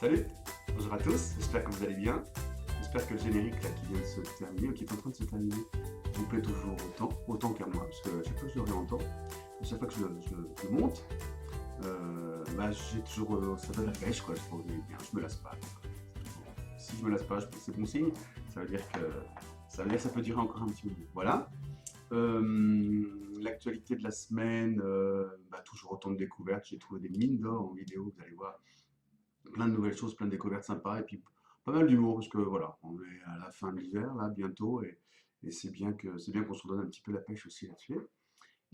Salut, bonjour à tous, j'espère que vous allez bien. J'espère que le générique là, qui vient de se terminer, ou qui est en train de se terminer, vous plaît toujours autant qu'à moi, parce que chaque fois que je le réentends, chaque fois que je le monte, j'ai toujours, ça donne la pêche, quoi. Je trouve bien, je me lasse pas. Si je me lasse pas, c'est bon signe, ça veut dire que ça peut durer encore un petit moment. Voilà. L'actualité de la semaine, toujours autant de découvertes, j'ai trouvé des mines d'or en vidéo, vous allez voir plein de nouvelles choses, plein de découvertes sympas, et puis pas mal d'humour, parce que voilà, on est à la fin de l'hiver, là, bientôt, et c'est bien qu'on se redonne un petit peu la pêche aussi là-dessus.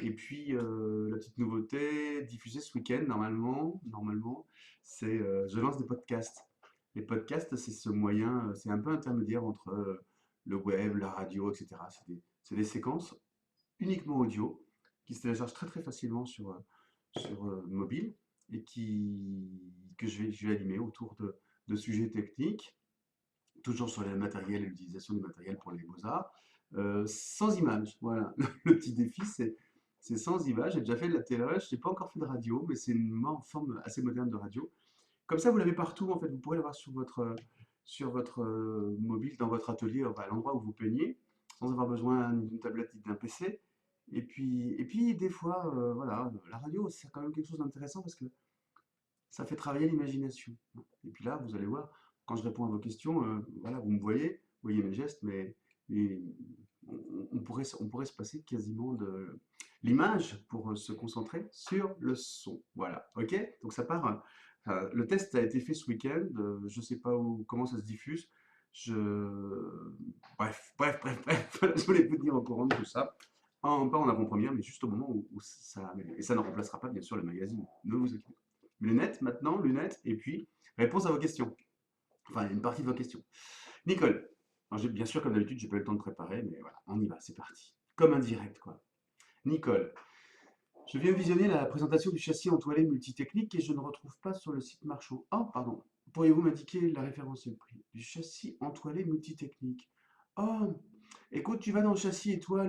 Et puis, la petite nouveauté, diffusée ce week-end, normalement, c'est je lance des podcasts. Les podcasts, c'est ce moyen, c'est un peu intermédiaire entre le web, la radio, etc. C'est des séquences uniquement audio qui se téléchargent très très facilement sur mobile et que je vais animer autour de sujets techniques, toujours sur le matériel et l'utilisation du matériel pour les beaux-arts, sans images. Voilà, le petit défi, c'est sans images. J'ai déjà fait de la télé, je n'ai pas encore fait de radio, mais c'est une forme assez moderne de radio. Comme ça, vous l'avez partout, en fait, vous pourrez l'avoir sur votre mobile, dans votre atelier, enfin, à l'endroit où vous peignez, sans avoir besoin d'une tablette ni d'un PC. Et puis des fois, voilà, la radio, c'est quand même quelque chose d'intéressant parce que ça fait travailler l'imagination. Et puis là, vous allez voir, quand je réponds à vos questions, voilà, vous voyez mes gestes, mais on pourrait se passer quasiment de l'image pour se concentrer sur le son. Voilà, ok? Donc ça part. Le test a été fait ce week-end. Je ne sais pas comment ça se diffuse. Je... Bref. Je voulais vous tenir au courant de tout ça. Pas en avant-première, mais juste au moment où ça. Et ça ne remplacera pas, bien sûr, le magazine. Ne vous inquiétez pas. Lunettes maintenant, lunettes, et puis réponse à vos questions. Enfin, une partie de vos questions. Nicole, alors, bien sûr, comme d'habitude, j'ai pas eu le temps de préparer, mais voilà, on y va, c'est parti. Comme un direct, quoi. Nicole, je viens de visionner la présentation du châssis entoilé multitechnique et je ne retrouve pas sur le site marchand. Oh, pardon. Pourriez-vous m'indiquer la référence et le prix du châssis entoilé multitechnique? Oh, écoute, tu vas dans le châssis étoile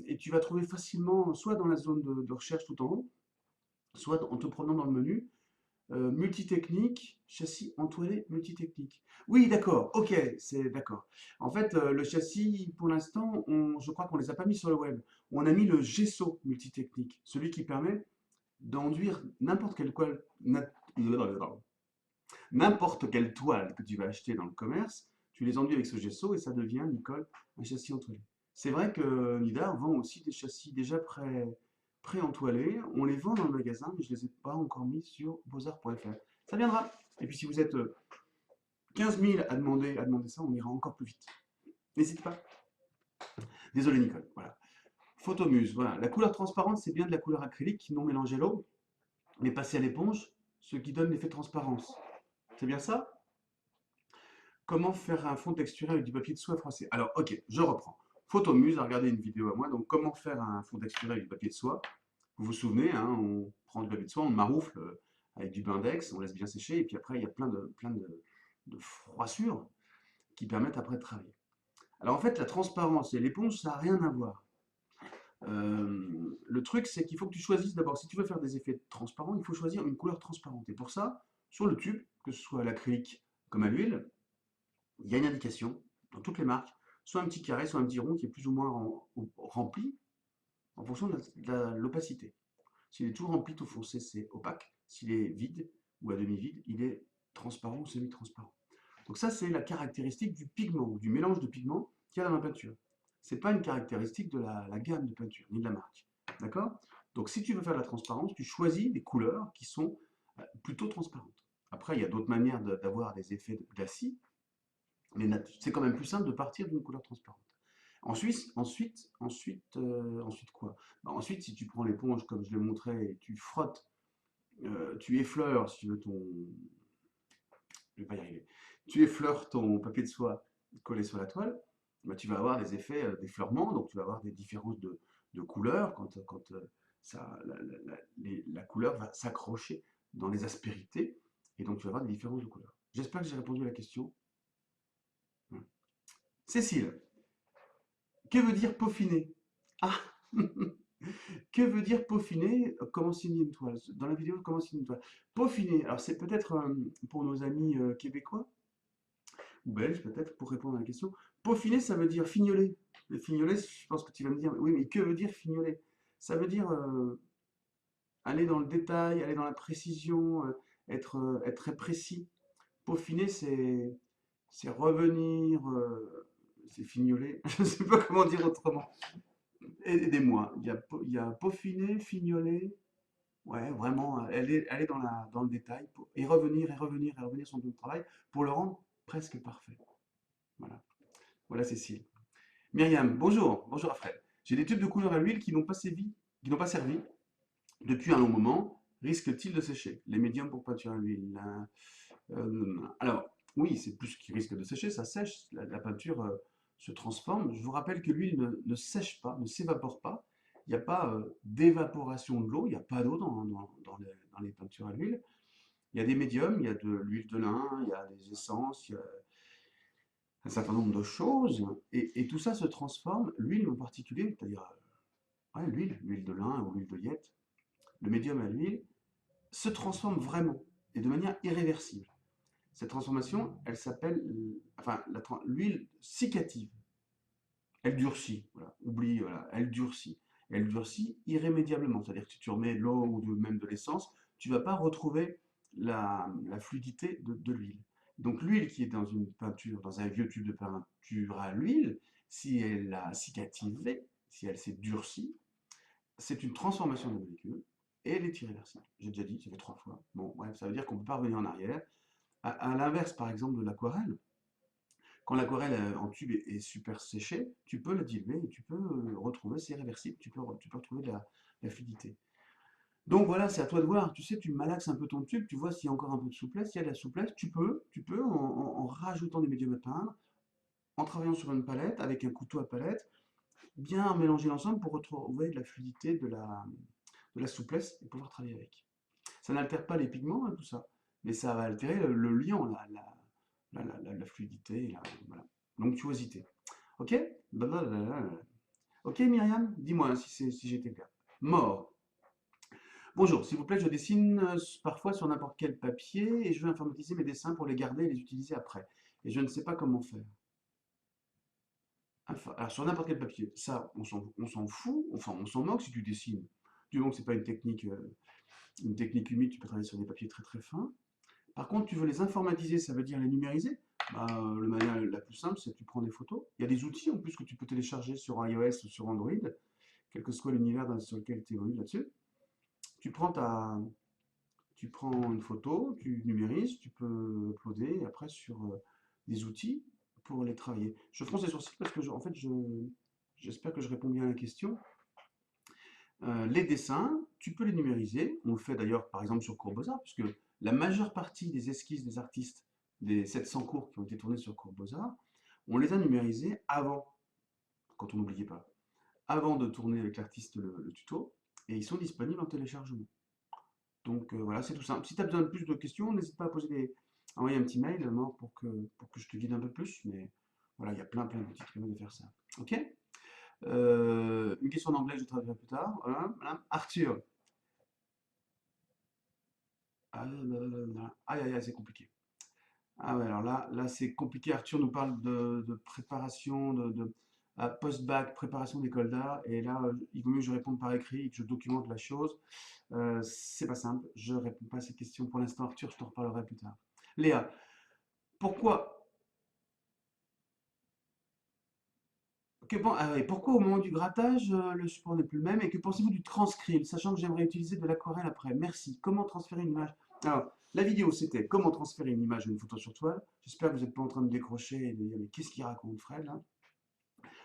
et tu vas trouver facilement, soit dans la zone de recherche tout en haut, soit en te promenant dans le menu, multitechnique, châssis entoilé multitechnique. Oui, d'accord, ok, c'est d'accord. En fait, le châssis, pour l'instant, je crois qu'on ne les a pas mis sur le web. On a mis le gesso multitechnique, celui qui permet d'enduire n'importe quelle toile que tu vas acheter dans le commerce. Tu les enduis avec ce gesso et ça devient, Nicole, un châssis entoilé. C'est vrai que Nidar vend aussi des châssis déjà pré-entoilés. On les vend dans le magasin, mais je ne les ai pas encore mis sur beaux-arts.fr. Ça viendra. Et puis si vous êtes 15 000 à demander ça, on ira encore plus vite. N'hésite pas. Désolé Nicole. Voilà. Photomuse. Voilà. La couleur transparente, c'est bien de la couleur acrylique non mélangée à l'eau, mais passée à l'éponge, ce qui donne l'effet de transparence. C'est bien ça? Comment faire un fond texturé avec du papier de soie froissé? Alors, ok, je reprends. Photomuse, à regarder une vidéo à moi. Donc, comment faire un fond texturé avec du papier de soie? Vous vous souvenez, hein, on prend du papier de soie, on maroufle avec du Bindex, on laisse bien sécher, et puis après, il y a plein de froissures qui permettent après de travailler. Alors, en fait, la transparence et l'éponge, ça n'a rien à voir. Le truc, c'est qu'il faut que tu choisisses d'abord, si tu veux faire des effets transparents, il faut choisir une couleur transparente. Et pour ça, sur le tube, que ce soit à l'acrylique comme à l'huile, il y a une indication dans toutes les marques, soit un petit carré, soit un petit rond qui est plus ou moins rempli en fonction de l'opacité. S'il est tout rempli, tout foncé, c'est opaque. S'il est vide ou à demi-vide, il est transparent ou semi-transparent. Donc ça, c'est la caractéristique du pigment, ou du mélange de pigments qu'il y a dans la peinture. Ce n'est pas une caractéristique de la gamme de peinture, ni de la marque. D'accord? Donc si tu veux faire de la transparence, tu choisis des couleurs qui sont plutôt transparentes. Après, il y a d'autres manières d'avoir des effets glacis, mais c'est quand même plus simple de partir d'une couleur transparente. Ensuite quoi? Ensuite, si tu prends l'éponge, comme je l'ai montré, et tu frottes, tu effleures, si tu veux, je vais pas y arriver. Tu effleures ton papier de soie collé sur la toile, tu vas avoir des effets d'effleurement, donc tu vas avoir des différences de couleurs quand la couleur va s'accrocher dans les aspérités, et donc tu vas avoir des différences de couleurs. J'espère que j'ai répondu à la question. Cécile, que veut dire peaufiner? Ah, Que veut dire peaufiner? Comment signer une toile? Dans la vidéo, comment signer une toile? Peaufiner, alors c'est peut-être pour nos amis québécois, ou belges peut-être, pour répondre à la question. Peaufiner, ça veut dire fignoler. Le fignoler, je pense que tu vas me dire, oui, mais que veut dire fignoler? Ça veut dire aller dans le détail, aller dans la précision, être très précis. Peaufiner, c'est revenir, c'est fignoler, je ne sais pas comment dire autrement. Aidez-moi, il y a peaufiner, fignoler, ouais, vraiment, aller dans le détail, et revenir, et revenir, et revenir sur ton travail pour le rendre presque parfait. Voilà, voilà Cécile. Myriam, bonjour, bonjour Alfred. J'ai des tubes de couleur à l'huile qui n'ont pas servi depuis un long moment. Risquent-ils de sécher? Les médiums pour peinture à l'huile. Alors, oui, c'est plus qui risque de sécher, ça sèche, la peinture se transforme. Je vous rappelle que l'huile ne sèche pas, ne s'évapore pas. Il n'y a pas d'évaporation de l'eau, il n'y a pas d'eau dans les peintures à l'huile. Il y a des médiums, il y a de l'huile de lin, il y a des essences, il y a un certain nombre de choses, et tout ça se transforme. L'huile en particulier, c'est-à-dire ouais, l'huile de lin ou l'huile de yette, le médium à l'huile, se transforme vraiment et de manière irréversible. Cette transformation, elle s'appelle, enfin, l'huile cicative. Elle durcit, voilà. Oublie, voilà, elle durcit. Elle durcit irrémédiablement. C'est-à-dire que si tu remets de l'eau ou même de l'essence, tu ne vas pas retrouver la fluidité de l'huile. Donc l'huile qui est dans une peinture, dans un vieux tube de peinture à l'huile, si elle a cicativé, si elle s'est durcie, c'est une transformation de la molécule et elle est irréversible. J'ai déjà dit, ça fait 3 fois. Bon, bref, ça veut dire qu'on ne peut pas revenir en arrière. À l'inverse, par exemple, de l'aquarelle, quand l'aquarelle en tube est super séchée, tu peux la diluer et tu peux retrouver, c'est réversible, tu peux retrouver la fluidité. Donc voilà, c'est à toi de voir. Tu sais, tu malaxes un peu ton tube, tu vois s'il y a encore un peu de souplesse. S'il y a de la souplesse, tu peux en rajoutant des médiums à peindre, en travaillant sur une palette, avec un couteau à palette, bien mélanger l'ensemble pour retrouver de la fluidité, de la souplesse et pouvoir travailler avec. Ça n'altère pas les pigments, hein, tout ça, mais ça va altérer le liant, la fluidité, voilà. L'onctuosité. Ok? Blablabla. Ok, Myriam? Dis-moi hein, si j'étais clair. Mort. Bonjour, s'il vous plaît, je dessine parfois sur n'importe quel papier et je veux informatiser mes dessins pour les garder et les utiliser après. Et je ne sais pas comment faire. Alors, sur n'importe quel papier, ça, on s'en fout, enfin, on s'en moque si tu dessines. Du moment que c'est pas une technique humide, tu peux travailler sur des papiers très très fins. Par contre, tu veux les informatiser, ça veut dire les numériser. Bah, la manière la plus simple, c'est que tu prends des photos. Il y a des outils en plus que tu peux télécharger sur iOS ou sur Android, quel que soit l'univers sur lequel tu évolues là-dessus. Tu prends une photo, tu numérises, tu peux uploader après sur des outils pour les travailler. Je fronce les sourcils parce que, en fait, j'espère que je réponds bien à la question. Les dessins, tu peux les numériser. On le fait d'ailleurs par exemple sur Cours-Beaux-Arts, puisque la majeure partie des esquisses des artistes, des 700 cours qui ont été tournés sur Cours-Beaux-Arts, on les a numérisés avant, quand on n'oubliait pas, avant de tourner avec l'artiste le tuto, et ils sont disponibles en téléchargement. Donc voilà, c'est tout simple. Si tu as besoin de plus de questions, n'hésite pas à envoyer un petit mail moi, pour que je te guide un peu plus, mais voilà, il y a plein d'outils qui permettent de faire ça. Ok? Une question en anglais, je traduirai plus tard. Voilà, voilà. Arthur. Ah là là là là. Aïe aïe aïe, c'est compliqué. Ah ouais, alors là c'est compliqué. Arthur nous parle de préparation, post-bac, préparation d'école d'art. Et là, il vaut mieux que je réponde par écrit et que je documente la chose. C'est pas simple. Je réponds pas à ces questions pour l'instant, Arthur. Je t'en reparlerai plus tard. Léa, pourquoi, ah ouais, pourquoi au moment du grattage, le support n'est plus le même? Et que pensez-vous du transcript, sachant que j'aimerais utiliser de l'aquarelle après? Merci. Comment transférer une image? Alors, la vidéo, c'était comment transférer une image ou une photo sur toile. J'espère que vous n'êtes pas en train de décrocher et de dire, mais qu'est-ce qu'il raconte, Fred, là?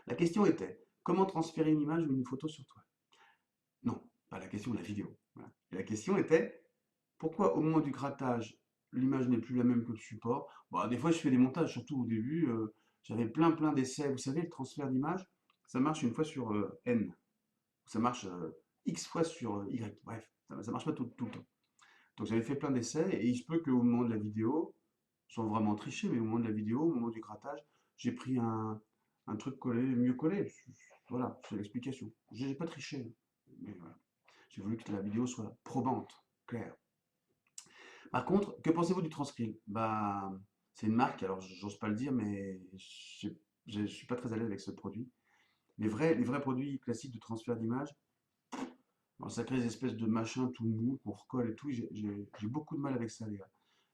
La question était, comment transférer une image ou une photo sur toile? Non, pas la question de la vidéo. Voilà. Et la question était, pourquoi au moment du grattage, l'image n'est plus la même que le support? Bon, des fois, je fais des montages, surtout au début, j'avais plein d'essais. Vous savez, le transfert d'image, ça marche une fois sur N. Ça marche X fois sur Y. Bref, ça ne marche pas tout le temps. Donc j'avais fait plein d'essais et il se peut qu'au moment de la vidéo, sans vraiment tricher, mais au moment de la vidéo, au moment du grattage, j'ai pris un truc collé, mieux collé. Voilà, c'est l'explication. J'ai pas triché. Mais voilà. J'ai voulu que la vidéo soit probante, claire. Par contre, que pensez-vous du Transcrill? Bah, c'est une marque, alors j'ose pas le dire, mais je suis pas très à l'aise avec ce produit. Les vrais produits classiques de transfert d'image, bon, ça crée des espèces de machins tout mou qu'on recolle et tout. J'ai beaucoup de mal avec ça, les gars.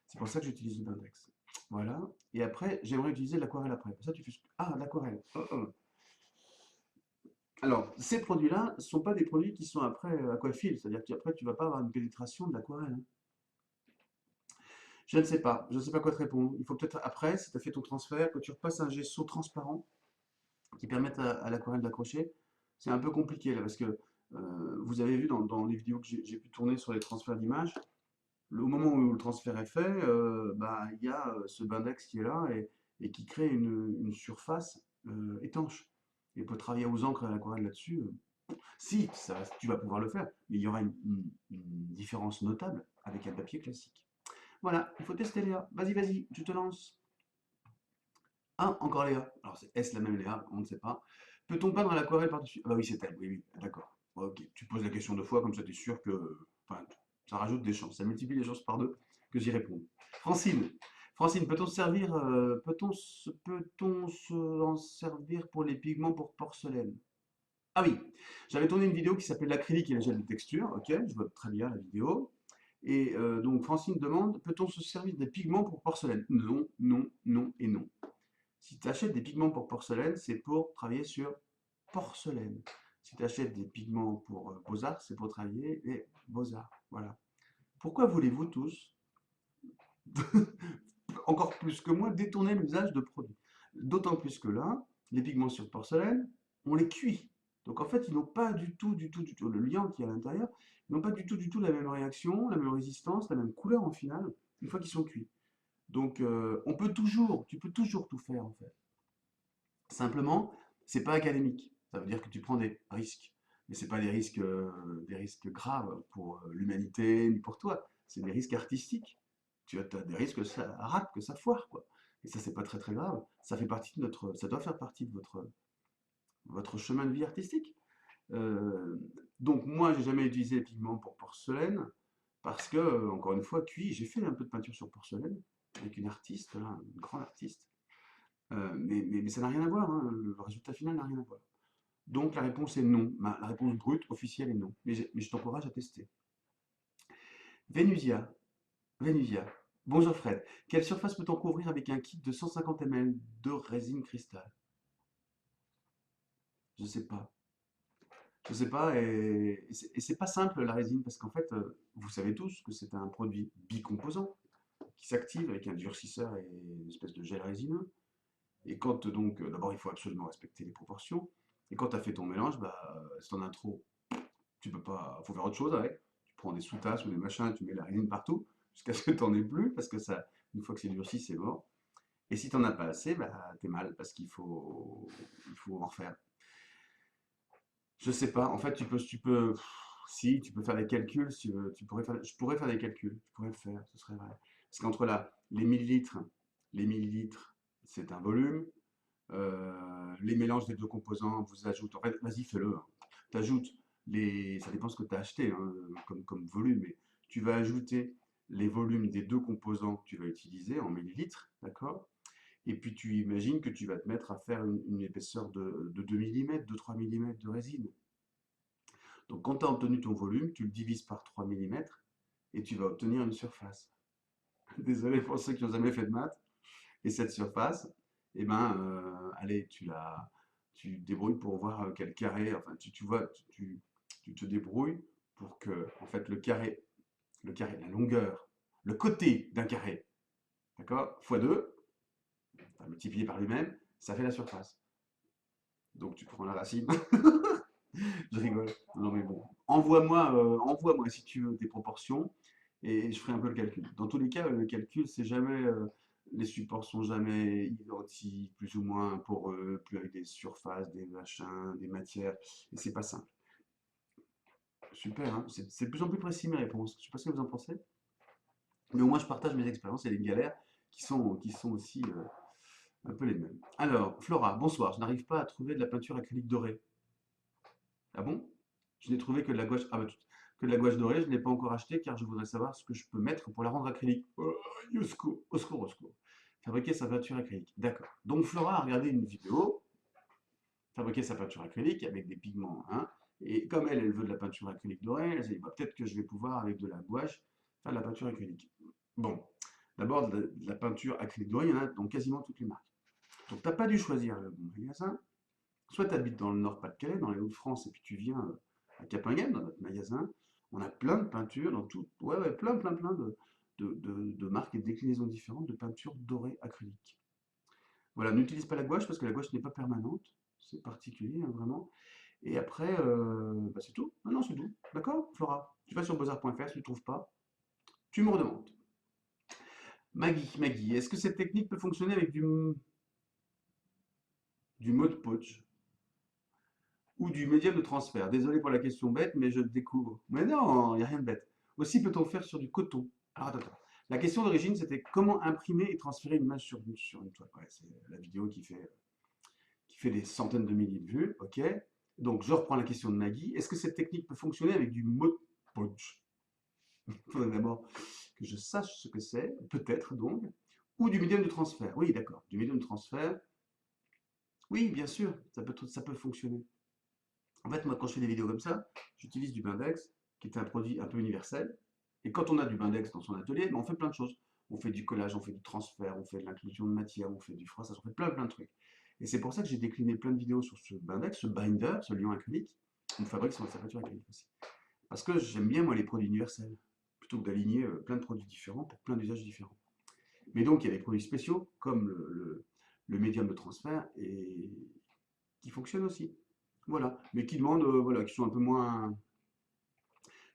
C'est pour ça que j'utilise le Bindex. Voilà. Et après, j'aimerais utiliser de l'aquarelle après. Ça, tu fais. Ah, de l'aquarelle. Oh, oh. Alors, ces produits-là ne sont pas des produits qui sont après aquaphiles. C'est-à-dire qu'après, tu ne vas pas avoir une pénétration de l'aquarelle, hein. Je ne sais pas. Je ne sais pas quoi te répondre. Il faut peut-être après, si tu as fait ton transfert, que tu repasses un gesso transparent qui permette à l'aquarelle d'accrocher. C'est un peu compliqué là parce que vous avez vu dans les vidéos que j'ai pu tourner sur les transferts d'images, au moment où le transfert est fait, bah, il y a ce Bindex qui est là et qui crée une surface étanche. Et pour travailler aux encres et à l'aquarelle là-dessus, si, tu vas pouvoir le faire, mais il y aura une différence notable avec un papier classique. Voilà, il faut tester Léa. Vas-y, vas-y, tu te lances. Ah, encore Léa. Alors, est-ce la même Léa? On ne sait pas. Peut-on peindre à l'aquarelle par-dessus? Ah bah oui, c'est elle, oui, oui, d'accord. Ok, tu poses la question 2 fois, comme ça tu es sûr que. Enfin, ça rajoute des chances, ça multiplie les chances par 2 que j'y réponde. Francine, Francine, peut-on se servir, en servir pour les pigments pour porcelaine? Ah oui, j'avais tourné une vidéo qui s'appelle l'acrylique et le gel de texture, ok, je vois très bien la vidéo. Et donc Francine demande, peut-on se servir des pigments pour porcelaine? Non, non, non et non. Si tu achètes des pigments pour porcelaine, c'est pour travailler sur porcelaine. Si tu achètes des pigments pour beaux-arts, c'est pour travailler les beaux-arts. Voilà. Pourquoi voulez-vous tous, encore plus que moi, détourner l'usage de produits? D'autant plus que là, les pigments sur porcelaine, on les cuit. Donc en fait, ils n'ont pas du tout, du tout, le liant qui est à l'intérieur, ils n'ont pas du tout la même réaction, la même résistance, la même couleur en finale, une fois qu'ils sont cuits. Donc tu peux toujours tout faire en fait. Simplement, c'est pas académique. Ça veut dire que tu prends des risques. Mais c'est pas des risques graves pour l'humanité ni pour toi. C'est des risques artistiques. Tu as des risques que ça rate, que ça foire, quoi. Et ça, c'est pas très très grave. Ça fait partie de ça doit faire partie de votre chemin de vie artistique. Euh, donc moi, j'ai jamais utilisé les pigments pour porcelaine parce que, encore une fois, cuit. J'ai fait un peu de peinture sur porcelaine avec une artiste, là, une grande artiste. Mais ça n'a rien à voir, hein, le résultat final n'a rien à voir. Donc la réponse est non. La réponse brute, officielle est non. Mais je t'encourage à tester. Vénusia. Vénusia. Bonjour Fred. Quelle surface peut-on couvrir avec un kit de 150 ml de résine cristal? Je sais pas. Je sais pas, et c'est pas simple la résine, parce qu'en fait, vous savez tous que c'est un produit bicomposant qui s'active avec un durcisseur et une espèce de gel résineux. Et quand donc, d'abord, il faut absolument respecter les proportions. Et quand tu as fait ton mélange, bah, si t'en as trop, tu peux pas, faut faire autre chose avec. Tu prends des sous-tasses ou des machins, tu mets la résine partout, jusqu'à ce que tu n'en aies plus, parce que ça, une fois que c'est durci, c'est mort. Et si tu n'en as pas assez, bah, t'es mal, parce il faut en refaire. Je sais pas, en fait, si, tu peux faire des calculs, si tu veux, je pourrais faire des calculs, je pourrais le faire, ce serait vrai. Parce qu'entre là, les millilitres, c'est un volume, les mélanges des deux composants, vous ajoutez, en fait, vas-y, fais-le, hein. Tu ajoutes ça dépend ce que tu as acheté hein, comme volume, mais tu vas ajouter les volumes des deux composants que tu vas utiliser en millilitres, d'accord? Et puis tu imagines que tu vas te mettre à faire une épaisseur de 2 mm, 2-3 mm de résine. Donc quand tu as obtenu ton volume, tu le divises par 3 mm et tu vas obtenir une surface. Désolé pour ceux qui n'ont jamais fait de maths. Et cette surface, eh ben, allez, tu te débrouilles pour voir quel carré, enfin, tu vois, tu te débrouilles pour que, en fait, la longueur, le côté d'un carré, d'accord, fois 2, enfin, multiplié par lui-même, ça fait la surface. Donc tu prends la racine. Je rigole. Non mais bon. Envoie-moi si tu veux tes proportions et je ferai un peu le calcul. Dans tous les cas, le calcul, c'est jamais. Les supports sont jamais identiques, plus ou moins pour eux, plus avec des surfaces, des machins, des matières. Et c'est pas simple. Super, hein. C'est de plus en plus précis mes réponses. Je sais pas ce que vous en pensez. Mais au moins je partage mes expériences et les galères qui sont aussi un peu les mêmes. Alors, Flora, bonsoir. Je n'arrive pas à trouver de la peinture acrylique dorée. Ah bon? Je n'ai trouvé que de la gouache, que de la gouache dorée, je ne l'ai pas encore acheté car je voudrais savoir ce que je peux mettre pour la rendre acrylique. Oh, au secours, au secours, au secours. Fabriquer sa peinture acrylique. D'accord. Donc Flora a regardé une vidéo, fabriquer sa peinture acrylique avec des pigments, hein, et comme elle veut de la peinture acrylique dorée, elle s'est dit, bah, peut-être que je vais pouvoir, avec de la gouache, faire de la peinture acrylique. Bon, d'abord, de la peinture acrylique dorée, il y en a dans quasiment toutes les marques. Donc, tu n'as pas dû choisir le bon magasin. Soit tu habites dans le Nord-Pas-de-Calais, dans les Hauts-de-France, et puis tu viens à Capinghem, dans notre magasin. On a plein de peintures, dans tout, ouais, plein de marques et de déclinaisons différentes de peintures dorées acryliques. Voilà, n'utilise pas la gouache parce que la gouache n'est pas permanente. C'est particulier, hein, vraiment. Et après, bah, c'est tout. Non, non, c'est tout. D'accord, Flora? Tu vas sur beaux-arts.fr, si tu ne trouves pas, tu me redemandes. Maggie, est-ce que cette technique peut fonctionner avec du mode poach ou du médium de transfert? Désolé pour la question bête, mais je découvre. Mais non, il n'y a rien de bête. Aussi peut-on faire sur du coton? Alors attends. La question d'origine, c'était comment imprimer et transférer une image sur une toile. Ouais, c'est la vidéo qui fait des centaines de milliers de vues. Ok. Donc je reprends la question de Maggie. Est-ce que cette technique peut fonctionner avec du mode poach? Il faudrait d'abord que je sache ce que c'est, peut-être donc, ou du médium de transfert. Oui, d'accord, du médium de transfert. Oui, bien sûr, ça peut fonctionner. En fait, moi, quand je fais des vidéos comme ça, j'utilise du Bindex, qui est un produit un peu universel. Et quand on a du Bindex dans son atelier, ben, on fait plein de choses. On fait du collage, on fait du transfert, on fait de l'inclusion de matière, on fait du froissage, on fait plein de trucs. Et c'est pour ça que j'ai décliné plein de vidéos sur ce Bindex, ce binder, ce lion acrylique. On fabrique sa peinture acrylique aussi. Parce que j'aime bien, moi, les produits universels, plutôt que d'aligner plein de produits différents pour plein d'usages différents. Mais donc, il y a des produits spéciaux, comme le médium de transfert, et qui fonctionnent aussi. Voilà. Mais qui demandent, voilà, qui sont un peu moins,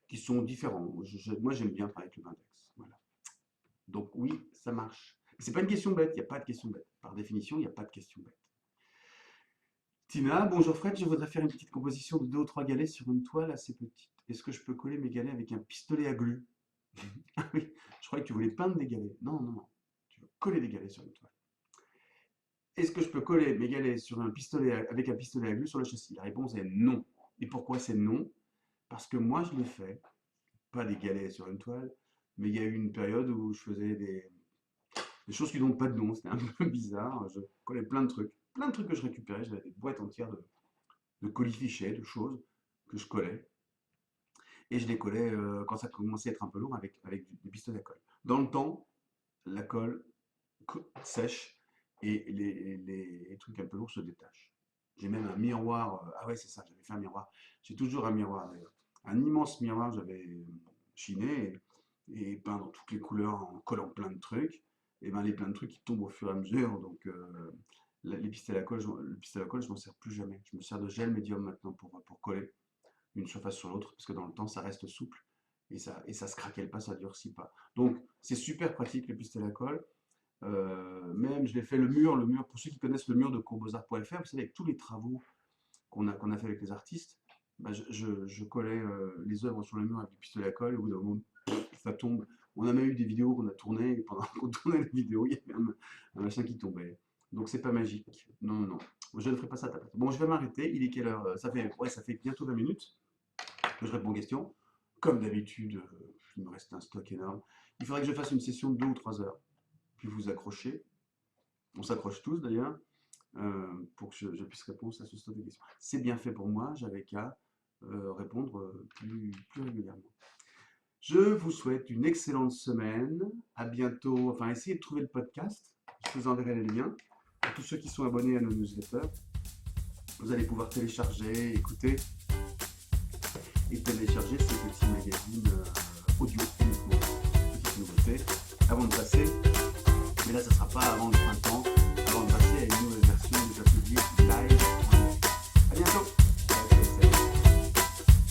qui sont différents. Moi, j'aime bien travailler avec le Bindex. Voilà. Donc, oui, ça marche. C'est pas une question bête, il n'y a pas de question bête. Par définition, il n'y a pas de question bête. Tina, bonjour Fred, je voudrais faire une petite composition de 2 ou 3 galets sur une toile assez petite. Est-ce que je peux coller mes galets avec un pistolet à glu? Ah oui, je croyais que tu voulais peindre des galets. Non, non, non. Tu veux coller des galets sur une toile. Est-ce que je peux coller mes galets sur un pistolet, avec un pistolet à glu sur le châssis? La réponse est non. Et pourquoi c'est non? Parce que moi, je l'ai fait. Pas des galets sur une toile, mais il y a eu une période où je faisais des choses qui n'ont pas de nom. C'était un peu bizarre. Je collais plein de trucs. Plein de trucs que je récupérais. J'avais des boîtes entières de colifichets, de choses que je collais. Et je les collais quand ça commençait à être un peu lourd avec des pistolets à colle. Dans le temps, la colle sèche et les trucs un peu lourds se détachent. J'ai même un miroir. Ah ouais, c'est ça, j'avais fait un miroir. J'ai toujours un miroir d'ailleurs. Un immense miroir, j'avais chiné et peint dans toutes les couleurs en collant plein de trucs. Et ben les plein de trucs qui tombent au fur et à mesure. Donc les pistolets à colle, le pistolet à colle, je m'en sers plus jamais. Je me sers de gel médium maintenant pour coller une surface sur l'autre, parce que dans le temps, ça reste souple et ça se craquelle pas, ça durcit pas. Donc, c'est super pratique le pistolet à colle. Même, je l'ai fait le mur, pour ceux qui connaissent le mur de courbesart.fr, vous savez, avec tous les travaux qu'on a fait avec les artistes, bah, je collais les œuvres sur le mur avec du pistolet à colle, et au bout d'un moment, ça tombe. On a même eu des vidéos qu'on a tournées, et pendant qu'on tournait les vidéos, il y avait un machin qui tombait. Donc, c'est pas magique. Non, non, non. Je ne ferai pas ça à ta place. Bon, je vais m'arrêter. Il est quelle heure? Ça fait bientôt 20 minutes que je réponds aux questions. Comme d'habitude, il me reste un stock énorme. Il faudrait que je fasse une session de 2 ou 3 heures. Puis vous accrochez. On s'accroche tous d'ailleurs, pour que je puisse répondre à ce stock de questions. C'est bien fait pour moi, j'avais qu'à répondre plus régulièrement. Je vous souhaite une excellente semaine. À bientôt. Enfin, essayez de trouver le podcast. Je vous enverrai les liens. Pour tous ceux qui sont abonnés à nos newsletters, vous allez pouvoir télécharger, écouter et télécharger ces petits magazines audio uniquement. Petite nouveauté. Avant de passer